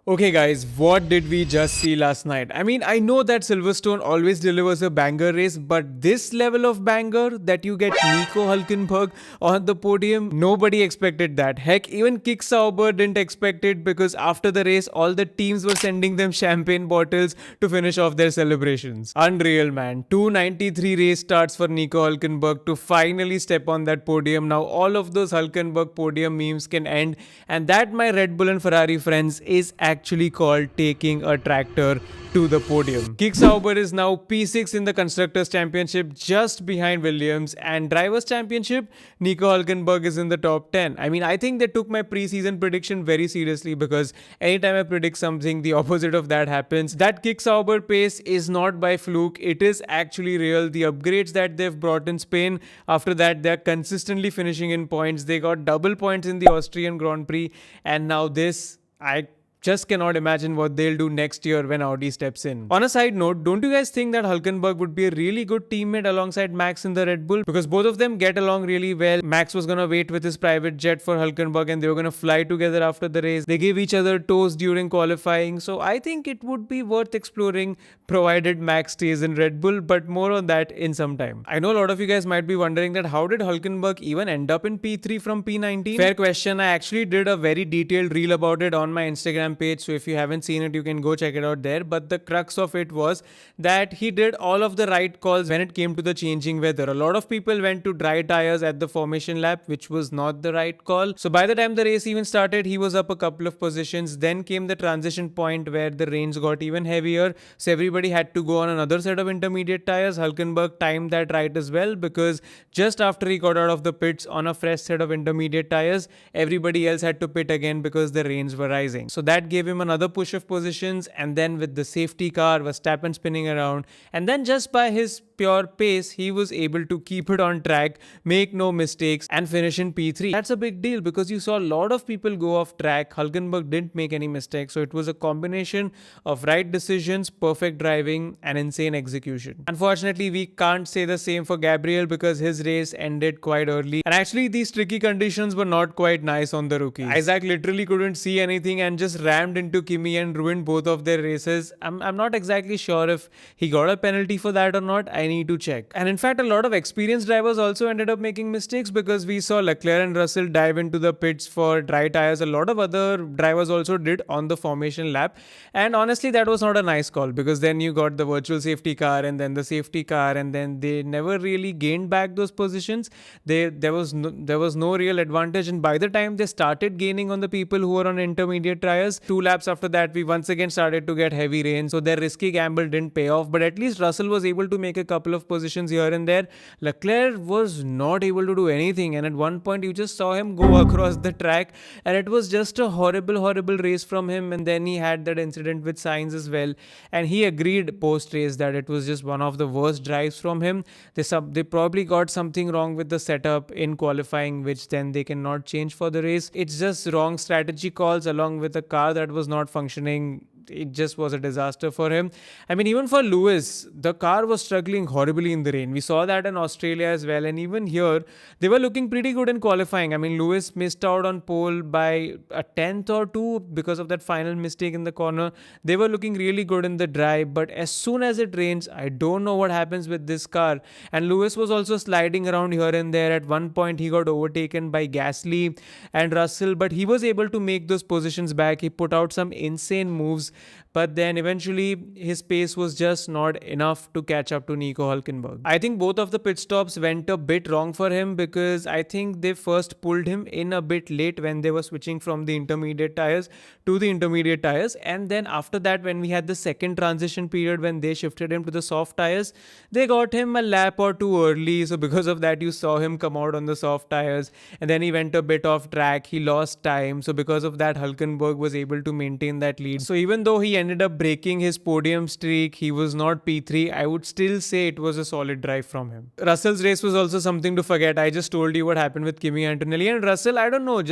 Okay, guys, what did we just see last night? I mean, I know that Silverstone always delivers a banger race, but this level of banger that you get Nico Hulkenberg on the podium, nobody expected that. Heck, even Kick Sauber didn't expect it because after the race, all the teams were sending them champagne bottles to finish off their celebrations. Unreal, man. 293 race starts for Nico Hulkenberg to finally step on that podium. Now, all of those Hulkenberg podium memes can end, and that, my Red Bull and Ferrari friends, is actually called taking a tractor to the podium. Kick Sauber is now P6 in the Constructors' Championship, just behind Williams, and Drivers' Championship, Nico Hulkenberg is in the top 10. I mean, I think they took my preseason prediction very seriously because anytime I predict something, the opposite of that happens. That Kick Sauber pace is not by fluke, it is actually real. The upgrades that they've brought in Spain, after that, they're consistently finishing in points. They got double points in the Austrian Grand Prix, and now this, I just cannot imagine what they'll do next year when Audi steps in. On a side note, don't you guys think that Hulkenberg would be a really good teammate alongside Max in the Red Bull? Because both of them get along really well. Max was gonna wait with his private jet for Hulkenberg and they were gonna fly together after the race. They gave each other toes during qualifying. So I think it would be worth exploring provided Max stays in Red Bull, but more on that in some time. I know a lot of you guys might be wondering that how did Hulkenberg even end up in P3 from P19? Fair question. I actually did a very detailed reel about it on my Instagram page, so if you haven't seen it, you can go check it out there. But the crux of it was that he did all of the right calls when it came to the changing weather. A lot of people went to dry tires at the formation lap, which was not the right call. So by the time the race even started, he was up a couple of positions. Then came the transition point where the rains got even heavier, so everybody had to go on another set of intermediate tires. Hulkenberg timed that right as well, because just after he got out of the pits on a fresh set of intermediate tires, everybody else had to pit again because the rains were rising. So that gave him another push of positions, and then with the safety car, Verstappen spinning around, and then just by his pure pace, he was able to keep it on track, make no mistakes, and finish in P3. That's a big deal because you saw a lot of people go off track. Hulkenberg didn't make any mistakes, so it was a combination of right decisions, perfect driving, and insane execution. Unfortunately, we can't say the same for Gabriel because his race ended quite early, and actually these tricky conditions were not quite nice on the rookie. Isaac literally couldn't see anything and just rammed into Kimi and ruined both of their races. I'm not exactly sure if he got a penalty for that or not. I need to check. And in fact, a lot of experienced drivers also ended up making mistakes because we saw Leclerc and Russell dive into the pits for dry tires. A lot of other drivers also did on the formation lap. And honestly, that was not a nice call because then you got the virtual safety car and then the safety car, and then they never really gained back those positions. There was no real advantage, and by the time they started gaining on the people who were on intermediate tires, 2 laps after that, we once again started to get heavy rain, so their risky gamble didn't pay off. But at least Russell was able to make a couple of positions here and there. Leclerc was not able to do anything, and at one point you just saw him go across the track, and it was just a horrible race from him. And then he had that incident with Sainz as well, and he agreed post race that it was just one of the worst drives from him. They probably got something wrong with the setup in qualifying, which then they cannot change for the race. It's just wrong strategy calls along with a car that was not functioning. It just was a disaster for him. I mean, even for Lewis, the car was struggling horribly in the rain. We saw that in Australia as well, and even here, they were looking pretty good in qualifying. I mean, Lewis missed out on pole by a tenth or two because of that final mistake in the corner. They were looking really good in the dry, but as soon as it rains, I don't know what happens with this car. And Lewis was also sliding around here and there. At one point, he got overtaken by Gasly and Russell, but he was able to make those positions back. He put out some insane moves, but then eventually his pace was just not enough to catch up to Nico Hulkenberg. I think both of the pit stops went a bit wrong for him because I think they first pulled him in a bit late when they were switching from the intermediate tires to the intermediate tires, and then after that, when we had the second transition period when they shifted him to the soft tires, they got him a lap or two early. So because of that, you saw him come out on the soft tires, and then he went a bit off track. He lost time, so because of that, Hulkenberg was able to maintain that lead. So even though he ended ended up breaking his podium streak. He was not P3. I would still say it was a solid drive from him. Russell's race was also something to forget. I just told you what happened with Kimi Antonelli. And Russell, I don't know,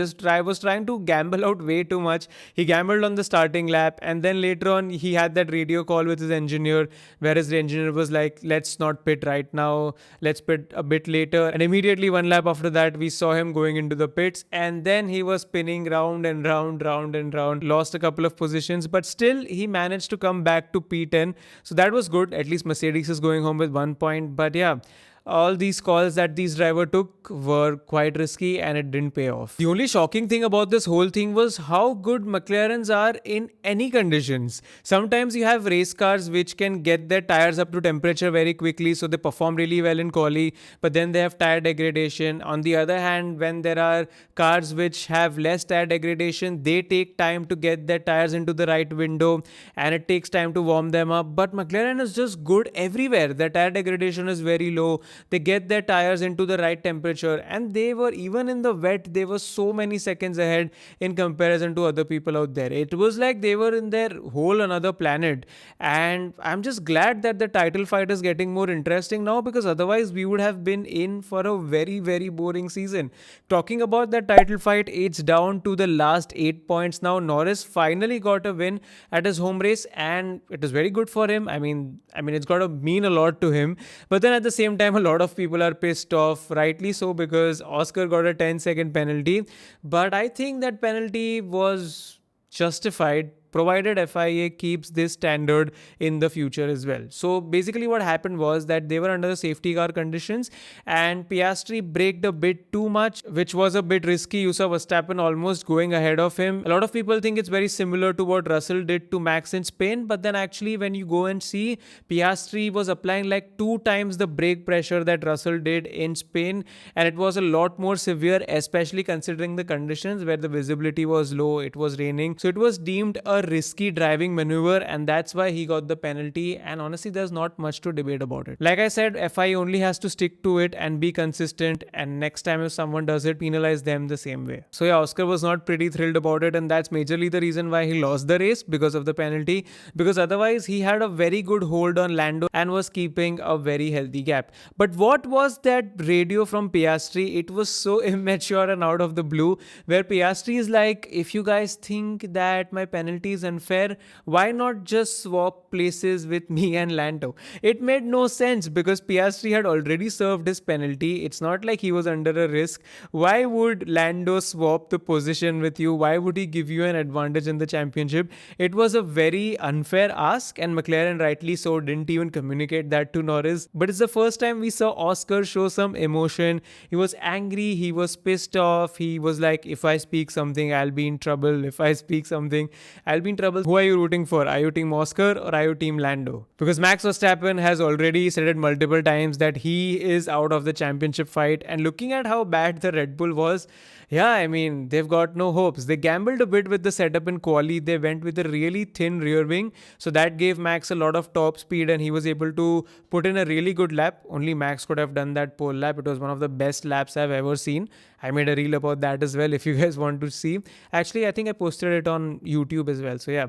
was trying to gamble out way too much. He gambled on the starting lap, and then later on, he had that radio call with his engineer, whereas the engineer was like, let's not pit right now, let's pit a bit later. And immediately, one lap after that, we saw him going into the pits, and then he was spinning round and round and round, lost a couple of positions, but still, he managed to come back to P10. So that was good. At least Mercedes is going home with 1 point. But yeah, all these calls that these driver took were quite risky and it didn't pay off. The only shocking thing about this whole thing was how good McLarens are in any conditions. Sometimes you have race cars which can get their tires up to temperature very quickly, so they perform really well in quali, but then they have tire degradation. On the other hand, when there are cars which have less tire degradation, they take time to get their tires into the right window and it takes time to warm them up. But McLaren is just good everywhere. Their tire degradation is very low. They get their tires into the right temperature, and they were, even in the wet, they were so many seconds ahead in comparison to other people out there. It was like they were in their whole another planet, and I'm just glad that the title fight is getting more interesting now, because otherwise we would have been in for a very, very boring season. Talking about that title fight, it's down to the last 8 points now. Norris finally got a win at his home race, and it was very good for him. I mean, it's got to mean a lot to him. But then at the same time, a lot of people are pissed off, rightly so, because Oscar got a 10-second penalty. But I think that penalty was justified, provided FIA keeps this standard in the future as well. So basically what happened was that they were under the safety car conditions and Piastri braked a bit too much, which was a bit risky. You saw Verstappen almost going ahead of him. A lot of people think it's very similar to what Russell did to Max in Spain, but then actually when you go and see, Piastri was applying like 2 times the brake pressure that Russell did in Spain, and it was a lot more severe, especially considering the conditions where the visibility was low, it was raining. So it was deemed a risky driving maneuver, and that's why he got the penalty. And honestly, there's not much to debate about it. Like I said, FIA only has to stick to it and be consistent, and next time if someone does it, penalize them the same way. So yeah, Oscar was not pretty thrilled about it, and that's majorly the reason why he lost the race, because of the penalty, because otherwise he had a very good hold on Lando and was keeping a very healthy gap. But what was that radio from Piastri? It was so immature and out of the blue, where Piastri is like, if you guys think that my penalty is unfair, why not just swap places with me and Lando? It made no sense, because Piastri had already served his penalty. It's not like he was under a risk. Why would Lando swap the position with you? Why would he give you an advantage in the championship? It was a very unfair ask, and McLaren, rightly so, didn't even communicate that to Norris. But it's the first time we saw Oscar show some emotion. He was angry, he was pissed off, he was like, if I speak something, I'll be in trouble. If I speak something, I'll be in trouble. Who are you rooting for? Are you team Oscar or are you team Lando? Because Max Verstappen has already said it multiple times that he is out of the championship fight, and looking at how bad the Red Bull was, yeah, I mean, they've got no hopes. They gambled a bit with the setup in quali. They went with a really thin rear wing, so that gave Max a lot of top speed and he was able to put in a really good lap. Only Max could have done that pole lap. It was one of the best laps I've ever seen. I made a reel about that as well if you guys want to see. Actually, I think I posted it on YouTube as well. So yeah,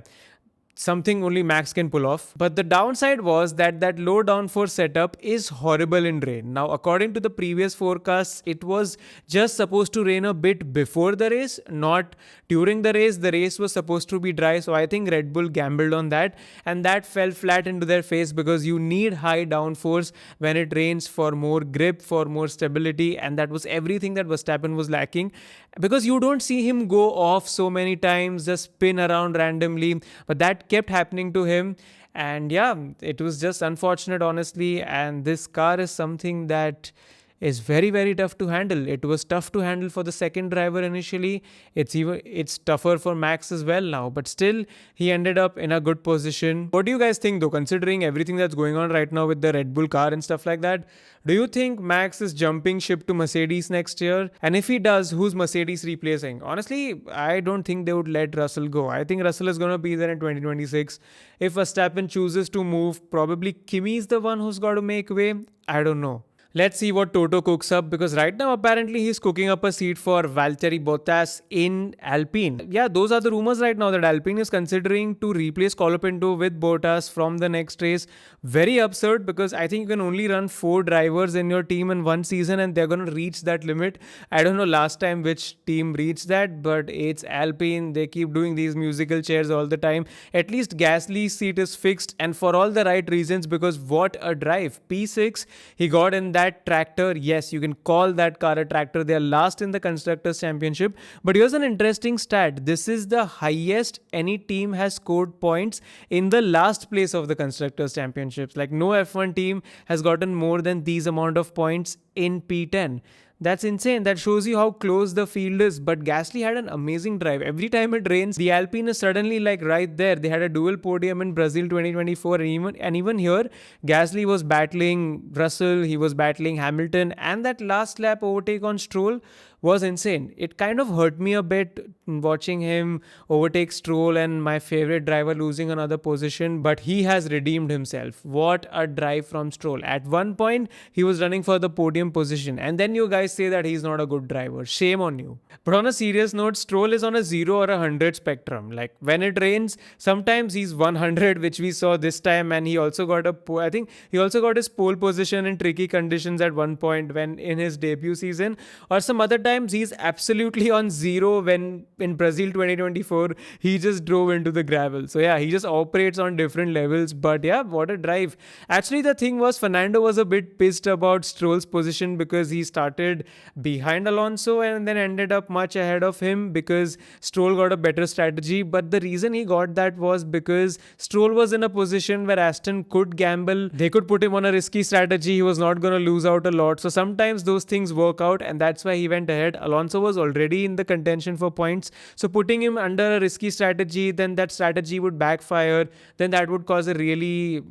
something only Max can pull off. But the downside was that low downforce setup is horrible in rain. Now, according to the previous forecasts, it was just supposed to rain a bit before the race, not during the race. The race was supposed to be dry, so I think Red Bull gambled on that, and that fell flat into their face, because you need high downforce when it rains for more grip, for more stability, and that was everything that Verstappen was lacking, because you don't see him go off so many times, just spin around randomly, but that kept happening to him. And yeah, it was just unfortunate, honestly. And this car is something that is very, very tough to handle. It was tough to handle for the second driver initially. It's tougher for Max as well now, but still he ended up in a good position. What do you guys think though, considering everything that's going on right now with the Red Bull car and stuff like that? Do you think Max is jumping ship to Mercedes next year? And if he does, who's Mercedes replacing? Honestly, I don't think they would let Russell go. I think Russell is going to be there in 2026. If Verstappen chooses to move, probably Kimi is the one who's got to make way. I don't know. Let's see what Toto cooks up, because right now apparently he's cooking up a seat for Valtteri Bottas in Alpine. Yeah, those are the rumors right now that Alpine is considering to replace Colapinto with Bottas from the next race. Very absurd, because I think you can only run 4 drivers in your team in one season and they're going to reach that limit. I don't know last time which team reached that, but it's Alpine. They keep doing these musical chairs all the time. At least Gasly's seat is fixed, and for all the right reasons, because what a drive. P6, he got in that tractor. Yes, you can call that car a tractor. They are last in the Constructors' Championship. But here's an interesting stat. This is the highest any team has scored points in the last place of the Constructors' Championships. Like, no F1 team has gotten more than these amount of points in P10. That's insane. That shows you how close the field is. But Gasly had an amazing drive. Every time it rains, the Alpine is suddenly like right there. They had a dual podium in Brazil 2024, and even here, Gasly was battling Russell, he was battling Hamilton, and that last lap overtake on Stroll was insane. It kind of hurt me a bit watching him overtake Stroll and my favorite driver losing another position, but he has redeemed himself. What a drive from Stroll. At one point, he was running for the podium position, and then you guys say that he's not a good driver. Shame on you. But on a serious note, Stroll is on a 0 or a 100 spectrum. Like, when it rains, sometimes he's 100, which we saw this time, and he also got I think he also got his pole position in tricky conditions at one point when in his debut season, or some other times he's absolutely on 0 when in Brazil 2024 he just drove into the gravel. So yeah, he just operates on different levels. But yeah, what a drive. Actually, the thing was, Fernando was a bit pissed about Stroll's position because he started behind Alonso and then ended up much ahead of him because Stroll got a better strategy. But the reason he got that was because Stroll was in a position where Aston could gamble. They could put him on a risky strategy. He was not going to lose out a lot. So sometimes those things work out, and that's why he went ahead. Alonso was already in the contention for points. So putting him under a risky strategy, then that strategy would backfire. Then that would cause a really,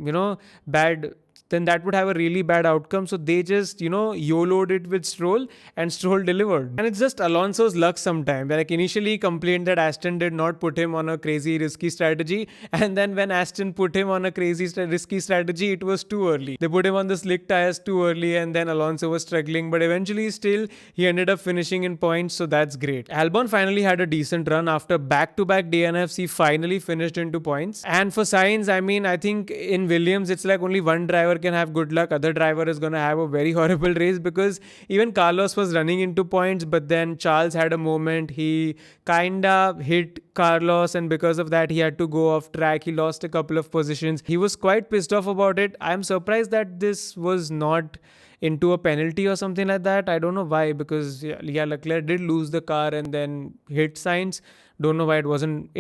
bad then that would have a really bad outcome. So they just, YOLO'd it with Stroll, and Stroll delivered. And it's just Alonso's luck sometimes. Like, initially he complained that Aston did not put him on a crazy risky strategy. And then when Aston put him on a crazy risky strategy, it was too early. They put him on the slick tires too early, and then Alonso was struggling. But eventually still, he ended up finishing in points. So that's great. Albon finally had a decent run after back-to-back DNFs. He finally finished into points. And for Sainz, I think in Williams, it's like only one driver can have good luck. Other driver is going to have a very horrible race, because even Carlos was running into points, but then Charles had a moment. He kinda hit Carlos, and because of that he had to go off track. He lost a couple of positions. He was quite pissed off about it. I'm surprised that this was not into a penalty or something like that. I don't know why, because Leclerc did lose the car and then hit Sainz. Don't know why it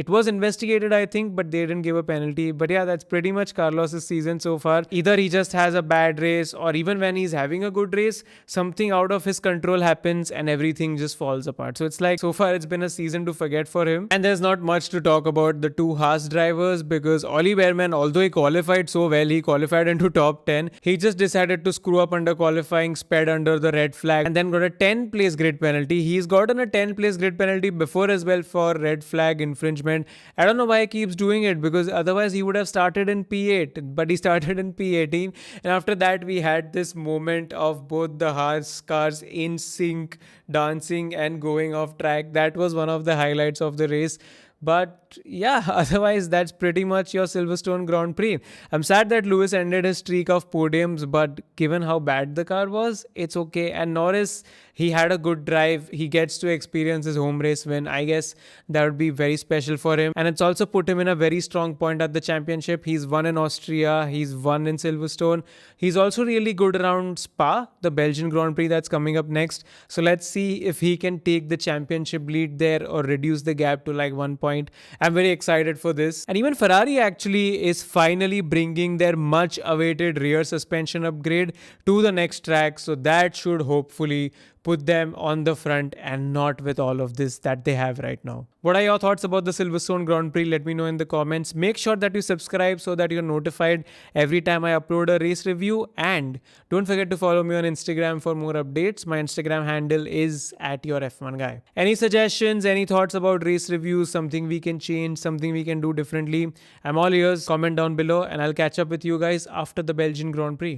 was investigated, I think, but they didn't give a penalty. But yeah, that's pretty much Carlos's season so far. Either he just has a bad race, or even when he's having a good race, something out of his control happens and everything just falls apart. So it's like, so far it's been a season to forget for him. And there's not much to talk about the two Haas drivers, because Ollie Behrman, although he qualified so well, he qualified into top 10, he just decided to screw up under qualifying, sped under the red flag, and then got a 10 place grid penalty. He's gotten a 10 place grid penalty before as well for red flag infringement. I don't know why he keeps doing it, because otherwise he would have started in P8, but he started in P18. And after that, we had this moment of both the Haas cars in sync, dancing and going off track. That was one of the highlights of the race. But yeah, otherwise that's pretty much your Silverstone Grand Prix. I'm sad that Lewis ended his streak of podiums, but given how bad the car was, it's okay. And Norris, he had a good drive. He gets to experience his home race win. I guess that would be very special for him. And it's also put him in a very strong point at the championship. He's won in Austria. He's won in Silverstone. He's also really good around Spa, the Belgian Grand Prix that's coming up next. So let's see if he can take the championship lead there or reduce the gap to like 1 point. I'm very excited for this. And even Ferrari actually is finally bringing their much awaited rear suspension upgrade to the next track. So that should hopefully put them on the front and not with all of this that they have right now. What are your thoughts about the Silverstone Grand Prix? Let me know in the comments. Make sure that you subscribe so that you're notified every time I upload a race review. And don't forget to follow me on Instagram for more updates. My Instagram handle is @yourf1guy. Any suggestions, any thoughts about race reviews, something we can change, something we can do differently? I'm all ears. Comment down below, and I'll catch up with you guys after the Belgian Grand Prix.